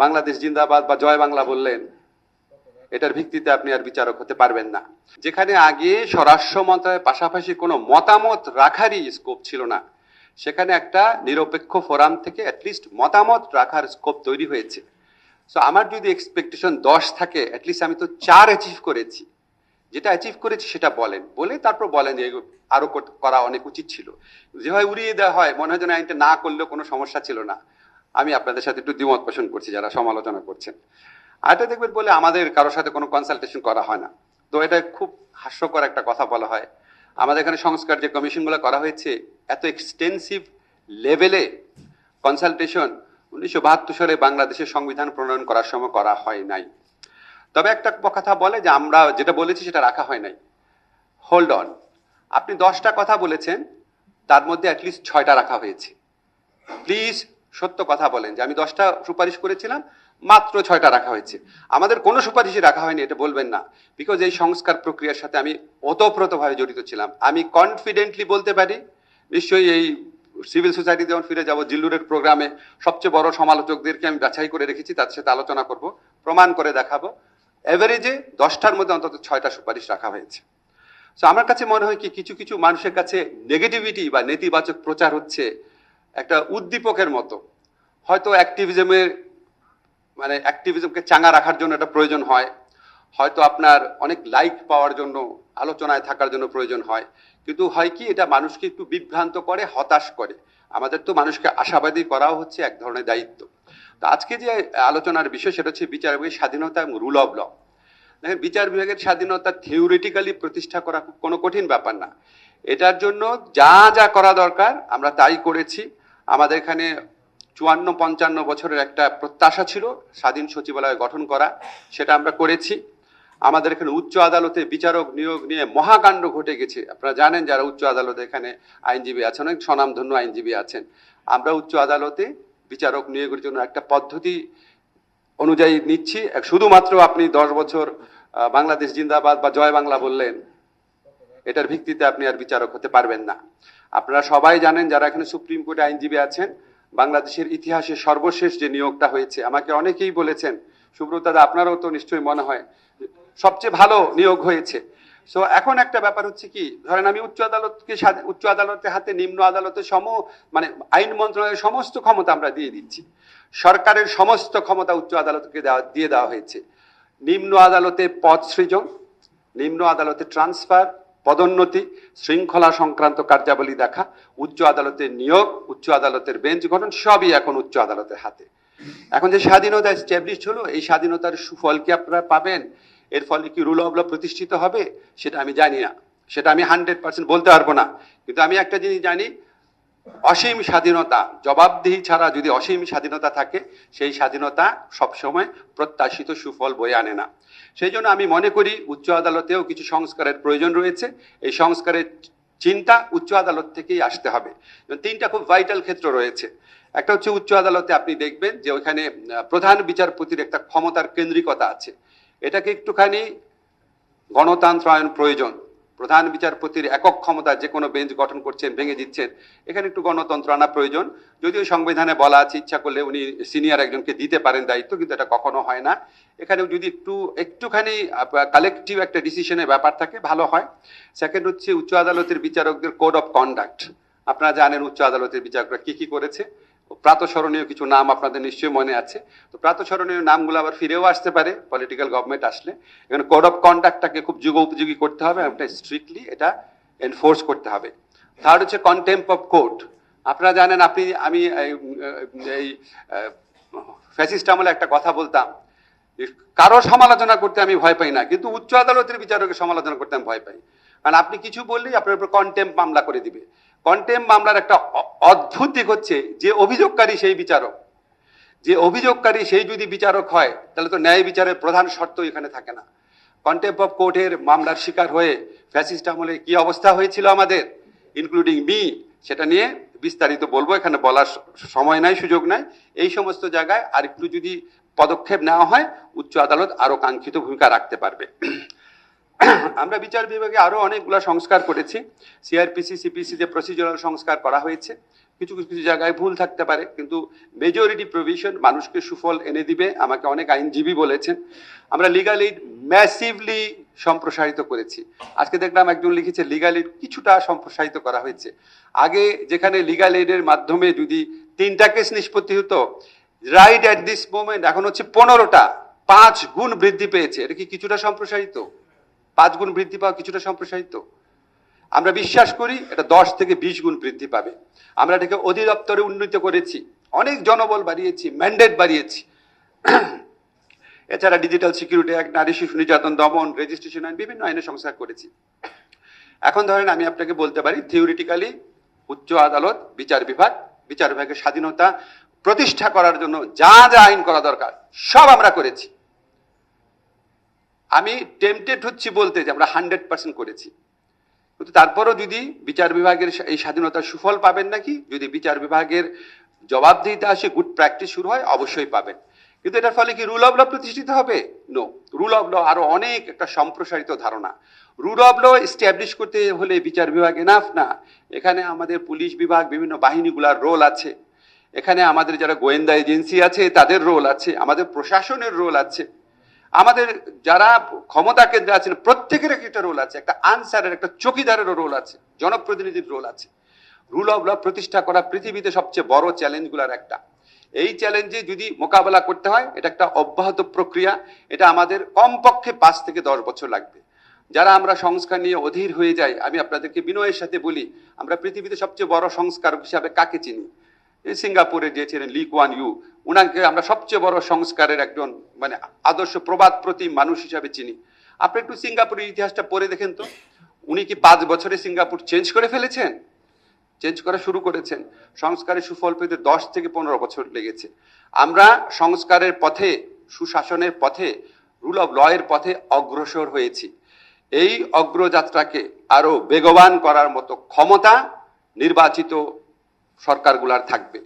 বাংলাদেশ জিন্দাবাদ বা জয় বাংলা বললেন, এটার ভিত্তিতে আপনি আর বিচারক হতে পারবেন না। যেখানে আগে স্বরাষ্ট্র মন্ত্রণালয়ের পাশাপাশি কোনো মতামত রাখারই স্কোপ ছিল না, সেখানে একটা নিরপেক্ষ ফোরাম থেকে অ্যাটলিস্ট মতামত রাখার স্কোপ তৈরি হয়েছে। সো আমার যদি এক্সপেকটেশন 10 থাকে, অ্যাটলিস্ট আমি তো 4 অ্যাচিভ করেছি। যেটা অ্যাচিভ করেছি সেটা বলেন, বলে তারপর বলেন যে আরো করা অনেক উচিত ছিল। যেভাবে উড়িয়ে দেওয়া হয়, মনে হয় যেন আইনটা না করলেও কোনো সমস্যা ছিল না। আমি আপনাদের সাথে একটু দ্বিমত পোষণ করছি যারা সমালোচনা করছেন। আরেকটা দেখবেন বলে আমাদের কারোর সাথে কোনো কনসালটেশন করা হয় না। তো এটা খুব হাস্যকর একটা কথা বলা হয়। আমাদের এখানে সংস্কার যে কমিশনগুলো করা হয়েছে, এত এক্সটেন্সিভ লেভেলে কনসালটেশন 1972 সালে বাংলাদেশের সংবিধান প্রণয়ন করার সময় করা হয় নাই। তবে একটা কথা বলে যে আমরা যেটা বলেছি সেটা রাখা হয় নাই। হোল্ড অন, আপনি 10টা কথা বলেছেন, তার মধ্যে অ্যাটলিস্ট 6টা রাখা হয়েছে। প্লিজ সত্য কথা বলেন যে আমি 10টা সুপারিশ করেছিলাম, মাত্র 6টা রাখা হয়েছে। আমাদের কোনো সুপারিশই রাখা হয়নি এটা বলবেন না, বিকজ এই সংস্কার প্রক্রিয়ার সাথে আমি ওতপ্রোতভাবে জড়িত ছিলাম। আমি কনফিডেন্টলি বলতে পারি, নিশ্চয়ই এই সিভিল সোসাইটি যখন ফিরে যাব, জিল্লুরের প্রোগ্রামে সবচেয়ে বড় সমালোচকদেরকে আমি বাছাই করে রেখেছি, তাদের সাথে আলোচনা করব, প্রমাণ করে দেখাবো। এভারেজে 10টার মধ্যে অন্তত 6টা সুপারিশ রাখা হয়েছে। তো আমার কাছে মনে হয় কি, কিছু কিছু মানুষের কাছে নেগেটিভিটি বা নেতিবাচক প্রচার হচ্ছে একটা উদ্দীপকের মতো। হয়তো অ্যাক্টিভিজমকে চাঙ্গা রাখার জন্য এটা প্রয়োজন হয়, হয়তো আপনার অনেক লাইক পাওয়ার জন্য, আলোচনায় থাকার জন্য প্রয়োজন হয়, কিন্তু হয় কি, এটা মানুষকে একটু বিভ্রান্ত করে, হতাশ করে। আমাদের তো মানুষকে আশাবাদী করাও হচ্ছে এক ধরনের দায়িত্ব। তো আজকে যে আলোচনার বিষয় সেটা হচ্ছে বিচার বিভাগের স্বাধীনতা এবং রুল অফ ল। দেখেন, বিচার বিভাগের স্বাধীনতা থিওরিটিক্যালি প্রতিষ্ঠা করা কোনো কঠিন ব্যাপার না। এটার জন্য যা যা করা দরকার আমরা তাই করেছি। আমাদের এখানে 54-55 বছরের একটা প্রত্যাশা ছিল স্বাধীন সচিবালয় গঠন করা, সেটা আমরা করেছি। আমাদের এখানে উচ্চ আদালতে বিচারক নিয়োগ নিয়ে মহাকাণ্ড ঘটে গেছে। আপনারা জানেন যারা উচ্চ আদালতে এখানে আইনজীবী আছেন, অনেক স্বনামধন্য আইনজীবী আছেন। আমরা উচ্চ আদালতে বিচারক নিয়োগের জন্য একটা পদ্ধতি অনুযায়ী নিচ্ছি। শুধুমাত্র আপনি 10 বছর বাংলাদেশ জিন্দাবাদ বা জয় বাংলা বললেন, এটার ভিত্তিতে আপনি আর বিচারক হতে পারবেন না। আপনারা সবাই জানেন যারা এখানে সুপ্রিম কোর্টে আইনজীবী আছেন, বাংলাদেশের ইতিহাসে সর্বশেষ যে নিয়োগটা হয়েছে, আমাকে অনেকেই বলেছেন, সুব্রত দাদা আপনারও তো নিশ্চয়ই মনে হয়, সবচেয়ে ভালো নিয়োগ হয়েছে। সো এখন একটা ব্যাপার হচ্ছে কি, ধরেন আমি উচ্চ আদালতের হাতে নিম্ন আদালতের মানে আইন মন্ত্রণালয়ের সমস্ত ক্ষমতা আমরা দিয়ে দিচ্ছি। সরকারের সমস্ত ক্ষমতা উচ্চ আদালতকে দিয়ে দেওয়া হয়েছে। নিম্ন আদালতে পদ সৃজন, নিম্ন আদালতে ট্রান্সফার, পদোন্নতি, শৃঙ্খলা সংক্রান্ত কার্যাবলী দেখা, উচ্চ আদালতের নিয়োগ, উচ্চ আদালতের বেঞ্চ গঠন, সবই এখন উচ্চ আদালতের হাতে। এখন যে স্বাধীনতা এস্টাবলিশ হলো, এই স্বাধীনতার সুফল কি আপনারা পাবেন? এর ফলে কি রুল অফ ল প্রতিষ্ঠিত হবে? সেটা আমি জানি না, সেটা আমি 100% বলতে পারবো না। কিন্তু আমি একটা জিনিস জানি, অসীম স্বাধীনতা, জবাবদিহি ছাড়া যদি অসীম স্বাধীনতা থাকে, সেই স্বাধীনতা সবসময় প্রত্যাশিত সুফল বয়ে আনে না। সেই জন্য আমি মনে করি উচ্চ আদালতেও কিছু সংস্কারের প্রয়োজন রয়েছে। এই সংস্কারের চিন্তা উচ্চ আদালত থেকেই আসতে হবে। 3টা খুব ভাইটাল ক্ষেত্র রয়েছে। একটা হচ্ছে উচ্চ আদালতে আপনি দেখবেন যে ওইখানে প্রধান বিচারপতির একটা ক্ষমতার কেন্দ্রিকতা আছে। এটাকে একটুখানি গণতন্ত্রায়ন প্রয়োজন। প্রধান বিচারপতির একক ক্ষমতা যে কোনো বেঞ্চ গঠন করছেন, ভেঙে দিচ্ছেন, এখানে একটু গণতন্ত্র আনা প্রয়োজন। যদিও সংবিধানে বলা আছে ইচ্ছা করলে উনি সিনিয়র একজনকে দিতে পারেন দায়িত্ব, কিন্তু এটা কখনো হয় না। এখানেও যদি একটুখানি কালেকটিভ একটা ডিসিশনের ব্যাপার থাকে, ভালো হয়। সেকেন্ড হচ্ছে উচ্চ আদালতের বিচারকদের কোড অফ কন্ডাক্ট। আপনারা জানেন উচ্চ আদালতের বিচারকরা কি কি করেছে, প্রাতঃস্মরণীয় কিছু নাম আপনাদের নিশ্চয়ই মনে আছে। তো প্রাতঃস্মরণীয় নামগুলো আবার ফিরেও আসতে পারে পলিটিক্যাল গভর্নমেন্ট আসলে। এখানে কোড অফ কন্ডাক্টটাকে খুব যুগোপযোগী করতে হবে, একটা স্ট্রিক্টলি এটা এনফোর্স করতে হবে। থার্ড হচ্ছে কন্টেম্প অফ কোর্ট। আপনারা জানেন, আমি এই ফ্যাসিস্ট আমলে একটা কথা বলতাম, কারো সমালোচনা করতে আমি ভয় পাই না, কিন্তু উচ্চ আদালতের বিচারকের সমালোচনা করতে আমি ভয় পাই। কারণ আপনি কিছু বললেই আপনার উপর কন্টেম্প মামলা করে দিবে। কন্টেম্প মামলার একটা অদ্ভুত দিক হচ্ছে, যে অভিযোগকারী সেই বিচারক, যে অভিযোগকারী সেই যদি বিচারক হয়, তাহলে তো ন্যায় বিচারের প্রধান শর্ত এখানে থাকে না। কন্টেম্প অফ কোর্টের মামলার শিকার হয়ে ফ্যাসিস্ট আমলে কি অবস্থা হয়েছিল আমাদের, ইনক্লুডিং মি, সেটা নিয়ে বিস্তারিত বলবো, এখানে বলার সময় নাই, সুযোগ নাই। এই সমস্ত জায়গায় আর একটু যদি পদক্ষেপ নেওয়া হয়, উচ্চ আদালত আরো কাঙ্ক্ষিত ভূমিকা রাখতে পারবে। আমরা বিচার বিভাগে আরো অনেকগুলো সংস্কার করেছি। সিআরপিসি, সিপিসি তে প্রসিডিউরাল সংস্কার করা হয়েছে, কিছু কিছু জায়গায় ভুল থাকতে পারে, কিন্তু মেজরিটি প্রভিশন মানুষকে সুফল এনে দিবে। আমাকে অনেক আইনজীবী বলেছেন। আমরা লিগাল এইড ম্যাসিভলি সম্প্রসারিত করেছি। আজকে দেখলাম একজন লিখেছে লিগাল এইড কিছুটা সম্প্রসারিত করা হয়েছে। আগে যেখানে লিগাল এইডের মাধ্যমে যদি 3টা কেস নিষ্পত্তি হতো, রাইট অ্যাট দিস মোমেন্ট এখন হচ্ছে 15টা, 5 গুণ বৃদ্ধি পেয়েছে। এটা কি কিছুটা সম্প্রসারিত? 5 গুণ বৃদ্ধি পাওয়া কিছুটা সম্প্রসারিত? আমরা বিশ্বাস করি এটা 10 থেকে 20 গুণ বৃদ্ধি পাবে। আমরা এটাকে অধিদপ্তরে উন্নীত করেছি, অনেক জনবল বাড়িয়েছি, ম্যান্ডেট বাড়িয়েছি। এছাড়া ডিজিটাল সিকিউরিটি অ্যাক্ট, নারী শিশু নির্যাতন দমন, রেজিস্ট্রেশন আইন, বিভিন্ন আইনের সংস্কার করেছি। এখন ধরেন আমি আপনাকে বলতে পারি থিওরিটিক্যালি উচ্চ আদালত, বিচার বিভাগের স্বাধীনতা প্রতিষ্ঠা করার জন্য যা যা আইন করা দরকার সব আমরা করেছি। আমি টেম্পটেড হচ্ছি বলতে যে আমরা 100% করেছি। কিন্তু তারপরও যদি বিচার বিভাগের এই স্বাধীনতার সুফল পাবেন নাকি, যদি বিচার বিভাগের জবাবদিহিতা আসে, গুড প্র্যাকটিস শুরু হয়, অবশ্যই পাবেন। কিন্তু এটার ফলে কি রুল অফ ল প্রতিষ্ঠিত হবে? নো। রুল অফ ল আরো অনেক একটা সম্প্রসারিত ধারণা। রুল অফ ল এস্টাবলিশ করতে হলে বিচার বিভাগ এনাফ না, এখানে আমাদের পুলিশ বিভাগ, বিভিন্ন বাহিনীগুলার রোল আছে, এখানে আমাদের যারা গোয়েন্দা এজেন্সি আছে তাদের রোল আছে, আমাদের প্রশাসনের রোল আছে, আমাদের যারা ক্ষমতা কেন্দ্রে আছেন প্রত্যেকের একটা রোল আছে, একটা আনসারের, একটা চৌকিদারেরও রোল আছে, জনপ্রতিনিধির রোল আছে। রুল অফ ল প্রতিষ্ঠা করা পৃথিবীতে সবচেয়ে বড় চ্যালেঞ্জগুলোর একটা। এই চ্যালেঞ্জে যদি মোকাবেলা করতে হয়, এটা একটা অব্যাহত প্রক্রিয়া। এটা আমাদের কমপক্ষে 5 থেকে 10 বছর লাগবে। যারা আমরা সংস্কার নিয়ে অধীর হয়ে যাই, আমি আপনাদেরকে বিনয়ের সাথে বলি, আমরা পৃথিবীতে সবচেয়ে বড় সংস্কারক হিসাবে কাকে চিনি? সিঙ্গাপুরে যে ছিলেন লি কুয়ান ইউ, উনাকে আমরা সবচেয়ে বড় সংস্কারের একজন মানে আদর্শ প্রবাদ প্রতি মানুষ হিসাবে চিনি। আপনি একটু সিঙ্গাপুরের ইতিহাসটা পড়ে দেখেন তো, উনি কি 5 বছরে সিঙ্গাপুর চেঞ্জ করে ফেলেছেন? চেঞ্জ করা শুরু করেছেন। সংস্কারের সুফল পেতে 10 থেকে 15 বছর লেগেছে। আমরা সংস্কারের পথে, সুশাসনের পথে, রুল অফ ল এর পথে অগ্রসর হয়েছি। এই অগ্রযাত্রাকে আরো বেগবান করার মতো ক্ষমতা নির্বাচিত সরকারগুলার থাকবে।